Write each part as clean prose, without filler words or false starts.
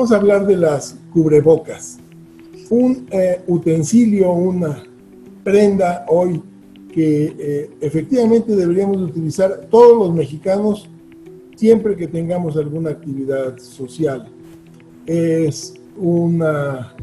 vamos a hablar de las cubrebocas. Un utensilio, una prenda hoy que efectivamente deberíamos utilizar todos los mexicanos siempre que tengamos alguna actividad social. Es una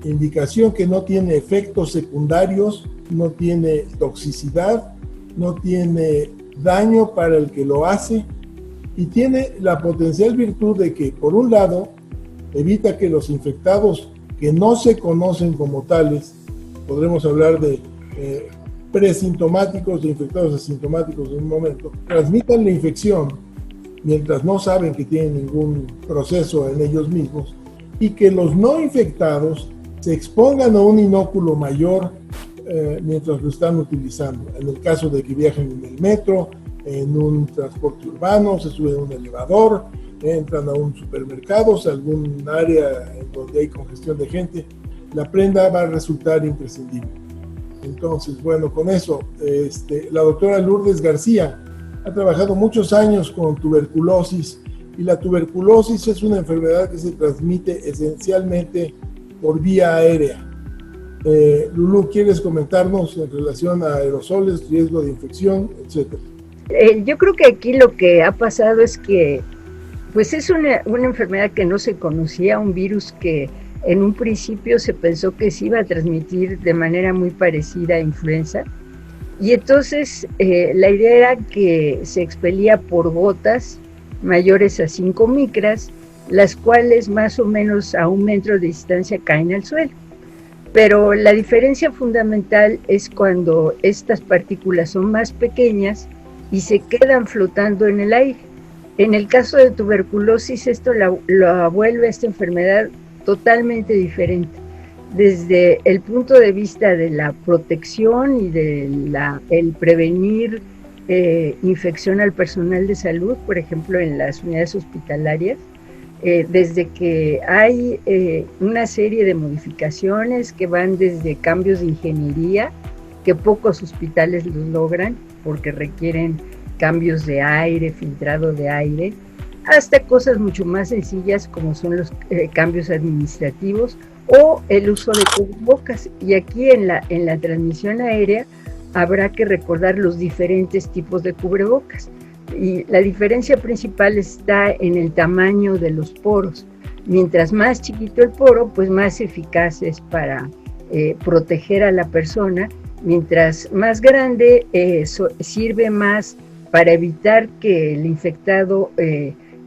indicación que no tiene efectos secundarios, no tiene toxicidad, no tiene daño para el que lo hace y tiene la potencial virtud de que, por un lado, evita que los infectados que no se conocen como tales, podremos hablar de presintomáticos, de infectados asintomáticos en un momento, transmitan la infección mientras no saben que tienen ningún proceso en ellos mismos, y que los no infectados se expongan a un inóculo mayor mientras lo están utilizando. En el caso de que viajen en el metro, en un transporte urbano, se suben a un elevador, entran a un supermercado, a algún área en donde hay congestión de gente, la prenda va a resultar imprescindible. Entonces, bueno, con eso, la doctora Lourdes García ha trabajado muchos años con tuberculosis, y la tuberculosis es una enfermedad que se transmite esencialmente por vía aérea. Lulú, ¿quieres comentarnos en relación a aerosoles, riesgo de infección, etcétera? Yo creo que aquí lo que ha pasado es que pues es una enfermedad que no se conocía, un virus que en un principio se pensó que se iba a transmitir de manera muy parecida a influenza, y entonces la idea era que se expelía por gotas mayores a 5 micras, las cuales más o menos a 1 metro de distancia caen al suelo. Pero la diferencia fundamental es cuando estas partículas son más pequeñas y se quedan flotando en el aire. En el caso de tuberculosis, esto lo vuelve esta enfermedad totalmente diferente. Desde el punto de vista de la protección y de el prevenir infección al personal de salud, por ejemplo en las unidades hospitalarias, desde que hay una serie de modificaciones que van desde cambios de ingeniería, que pocos hospitales los logran porque requieren cambios de aire, filtrado de aire, hasta cosas mucho más sencillas como son los cambios administrativos o el uso de cubrebocas. Y aquí en la transmisión aérea habrá que recordar los diferentes tipos de cubrebocas. Y la diferencia principal está en el tamaño de los poros. Mientras más chiquito el poro, pues más eficaz es para proteger a la persona. Mientras más grande, sirve más para evitar que el infectado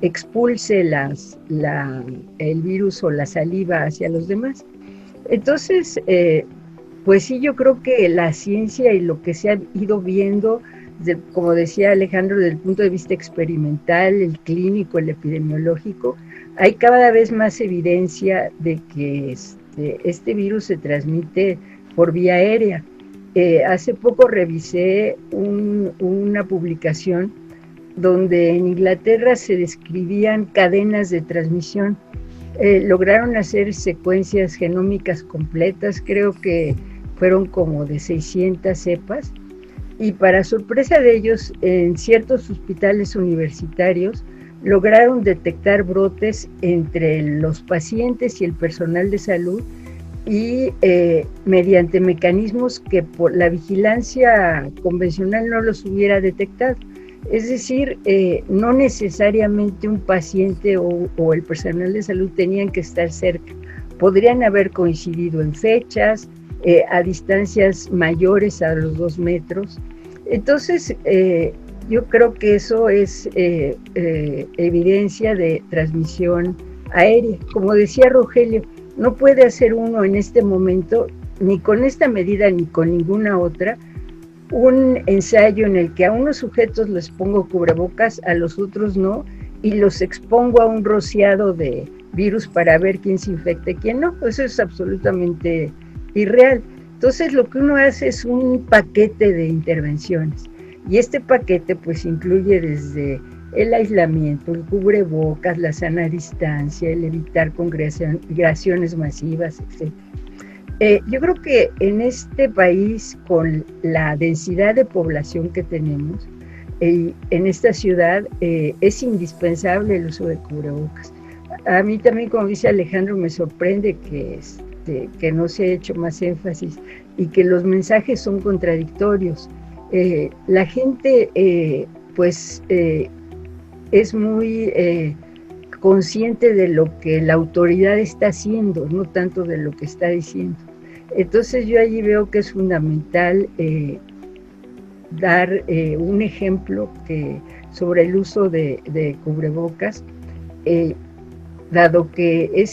expulse el virus o la saliva hacia los demás. Entonces, pues sí, yo creo que la ciencia y lo que se ha ido viendo, como decía Alejandro, desde el punto de vista experimental, el clínico, el epidemiológico, hay cada vez más evidencia de que este virus se transmite por vía aérea. Hace poco revisé una publicación donde en Inglaterra se describían cadenas de transmisión. Lograron hacer secuencias genómicas completas, creo que fueron como de 600 cepas, y para sorpresa de ellos, en ciertos hospitales universitarios lograron detectar brotes entre los pacientes y el personal de salud, y mediante mecanismos que por la vigilancia convencional no los hubiera detectado. Es decir, no necesariamente un paciente o el personal de salud tenían que estar cerca, podrían haber coincidido en fechas, a distancias mayores a los 2 metros. Entonces, yo creo que eso es evidencia de transmisión aérea. Como decía Rogelio, no puede hacer uno en este momento, ni con esta medida ni con ninguna otra, un ensayo en el que a unos sujetos les pongo cubrebocas, a los otros no, y los expongo a un rociado de virus para ver quién se infecta y quién no. Eso es absolutamente irreal. Entonces lo que uno hace es un paquete de intervenciones, y este paquete pues incluye desde el aislamiento, el cubrebocas, la sana distancia, el evitar congregaciones masivas, etc. Yo creo que en este país, con la densidad de población que tenemos, en esta ciudad es indispensable el uso de cubrebocas. a mí también, como dice Alejandro, me sorprende que no se ha hecho más énfasis y que los mensajes son contradictorios. La gente, es muy consciente de lo que la autoridad está haciendo, no tanto de lo que está diciendo. Entonces yo allí veo que es fundamental dar un ejemplo sobre el uso de cubrebocas, dado que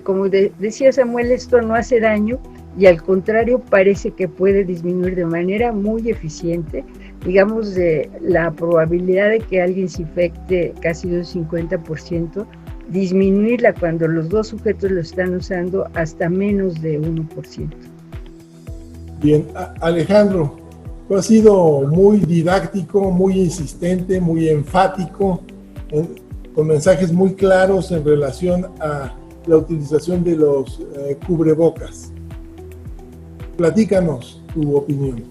como decía Samuel, esto no hace daño y al contrario parece que puede disminuir de manera muy eficiente, digamos, de la probabilidad de que alguien se infecte casi un 50%, disminuirla cuando los dos sujetos lo están usando hasta menos de 1%. Bien, Alejandro, tú has sido muy didáctico, muy insistente, muy enfático, con mensajes muy claros en relación a la utilización de los cubrebocas. Platícanos tu opinión.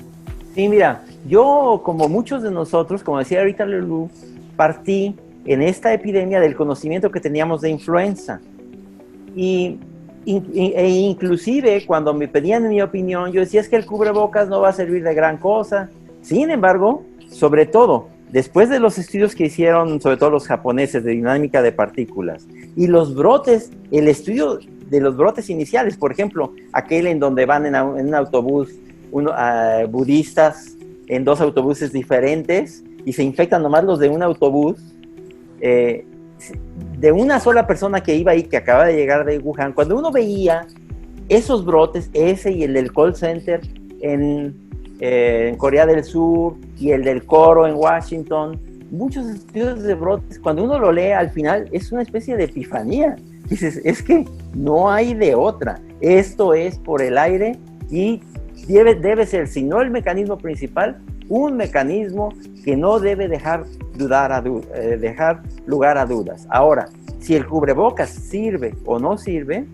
Sí, mira, yo, como muchos de nosotros, como decía ahorita Lulú, partí en esta epidemia del conocimiento que teníamos de influenza. E inclusive cuando me pedían mi opinión, yo decía, es que el cubrebocas no va a servir de gran cosa. Sin embargo, sobre todo, después de los estudios que hicieron, sobre todo los japoneses, de dinámica de partículas, y los brotes, el estudio de los brotes iniciales, por ejemplo, aquel en donde van en un autobús budistas en dos autobuses diferentes y se infectan nomás los de un autobús, de una sola persona que iba ahí, que acaba de llegar de Wuhan. Cuando uno veía esos brotes, ese y el del call center en Corea del Sur y el del coro en Washington, muchos estudios de brotes, cuando uno lo lee al final es una especie de epifanía. Dices, es que no hay de otra, esto es por el aire y debe ser, si no el mecanismo principal, un mecanismo que no debe dejar lugar a dudas. Ahora, si el cubrebocas sirve o no sirve,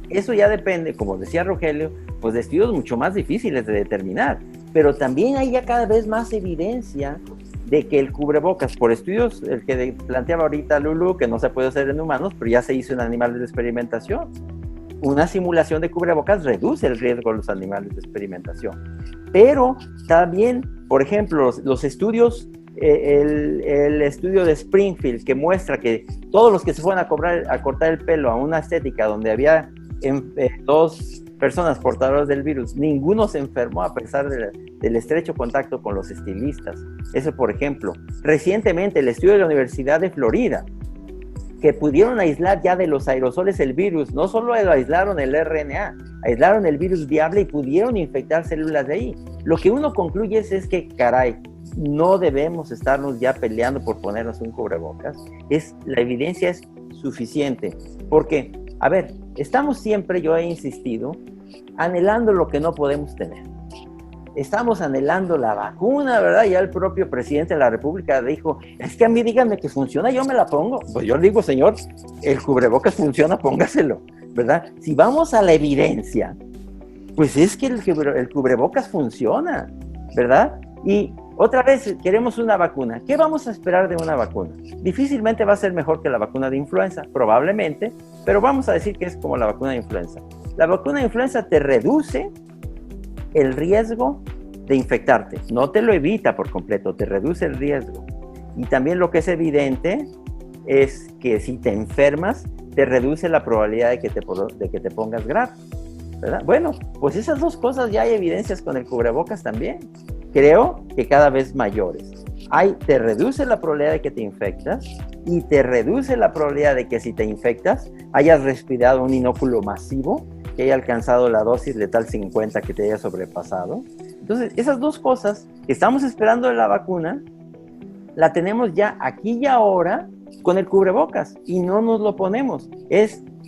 eso ya depende, como decía Rogelio, pues de estudios mucho más difíciles de determinar, pero también hay ya cada vez más evidencia de que el cubrebocas, por estudios, el que planteaba ahorita Lulú, que no se puede hacer en humanos, pero ya se hizo en animales de experimentación. Una simulación de cubrebocas reduce el riesgo de los animales de experimentación. Pero también, por ejemplo, los estudios, el estudio de Springfield, que muestra que todos los que se fueron a cortar el pelo a una estética donde había dos personas portadoras del virus, ninguno se enfermó a pesar del estrecho contacto con los estilistas. Eso, por ejemplo. Recientemente, el estudio de la Universidad de Florida, que pudieron aislar ya de los aerosoles el virus, no solo aislaron el RNA, aislaron el virus viable y pudieron infectar células de ahí. Lo que uno concluye es que, caray, no debemos estarnos ya peleando por ponernos un cubrebocas. La evidencia es suficiente, porque, a ver, estamos siempre, yo he insistido, anhelando lo que no podemos tener. Estamos anhelando la vacuna, ¿verdad? Ya el propio presidente de la República dijo, es que a mí díganme que funciona, yo me la pongo. Pues yo le digo, señor, el cubrebocas funciona, póngaselo, ¿verdad? Si vamos a la evidencia, pues es que el cubrebocas funciona, ¿verdad? Y otra vez queremos una vacuna. ¿Qué vamos a esperar de una vacuna? Difícilmente va a ser mejor que la vacuna de influenza, probablemente, pero vamos a decir que es como la vacuna de influenza. La vacuna de influenza te reduce el riesgo de infectarte, no te lo evita por completo, te reduce el riesgo. Y también lo que es evidente es que si te enfermas, te reduce la probabilidad de que te pongas grave, ¿verdad? Bueno, pues esas dos cosas ya hay evidencias con el cubrebocas también. Creo que cada vez mayores. Te reduce la probabilidad de que te infectas y te reduce la probabilidad de que si te infectas hayas respirado un inóculo masivo que haya alcanzado la dosis letal 50 que te haya sobrepasado. Entonces, esas dos cosas que estamos esperando de la vacuna, la tenemos ya aquí y ahora con el cubrebocas y no nos lo ponemos.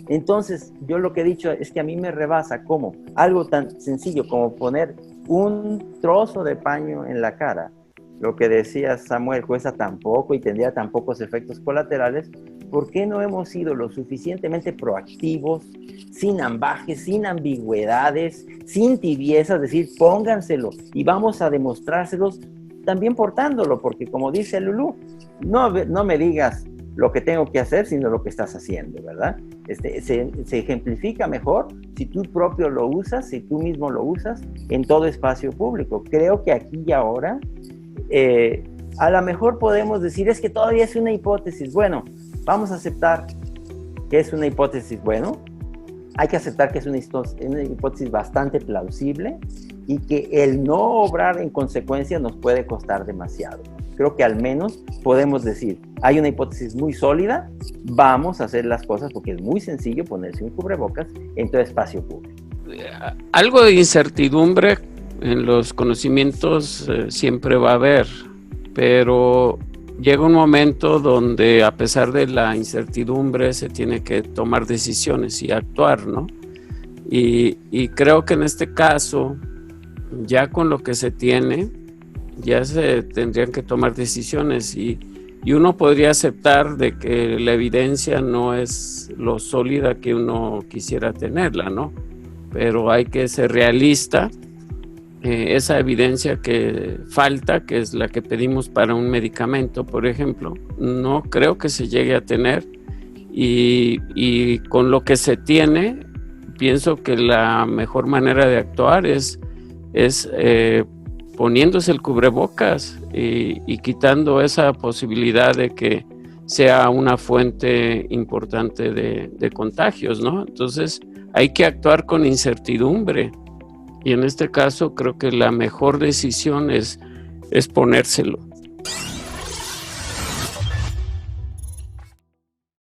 Entonces, yo lo que he dicho es que a mí me rebasa como algo tan sencillo como poner un trozo de paño en la cara. Lo que decía Samuel, cuesta tan poco y tendría tan pocos efectos colaterales. ¿Por qué no hemos sido lo suficientemente proactivos, sin ambajes, sin ambigüedades, sin tibiezas, decir, pónganselo y vamos a demostrárselos también portándolo? Porque como dice Lulú, no me digas lo que tengo que hacer, sino lo que estás haciendo, ¿verdad? Se ejemplifica mejor si tú propio lo usas, si tú mismo lo usas en todo espacio público. Creo que aquí y ahora, a lo mejor podemos decir, es que todavía es una hipótesis. Bueno, vamos a aceptar que es una hipótesis. Bueno, hay que aceptar que es una hipótesis bastante plausible y que el no obrar en consecuencia nos puede costar demasiado. Creo que al menos podemos decir, hay una hipótesis muy sólida, vamos a hacer las cosas porque es muy sencillo ponerse un cubrebocas en todo espacio público. Algo de incertidumbre en los conocimientos siempre va a haber, pero llega un momento donde a pesar de la incertidumbre se tiene que tomar decisiones y actuar, ¿no? Y creo que en este caso, ya con lo que se tiene, ya se tendrían que tomar decisiones y uno podría aceptar de que la evidencia no es lo sólida que uno quisiera tenerla, ¿no? Pero hay que ser realista. Esa evidencia que falta, que es la que pedimos para un medicamento, por ejemplo, no creo que se llegue a tener y con lo que se tiene, pienso que la mejor manera de actuar es poniéndose el cubrebocas y quitando esa posibilidad de que sea una fuente importante de contagios, ¿no? Entonces hay que actuar con incertidumbre. Y en este caso creo que la mejor decisión es ponérselo.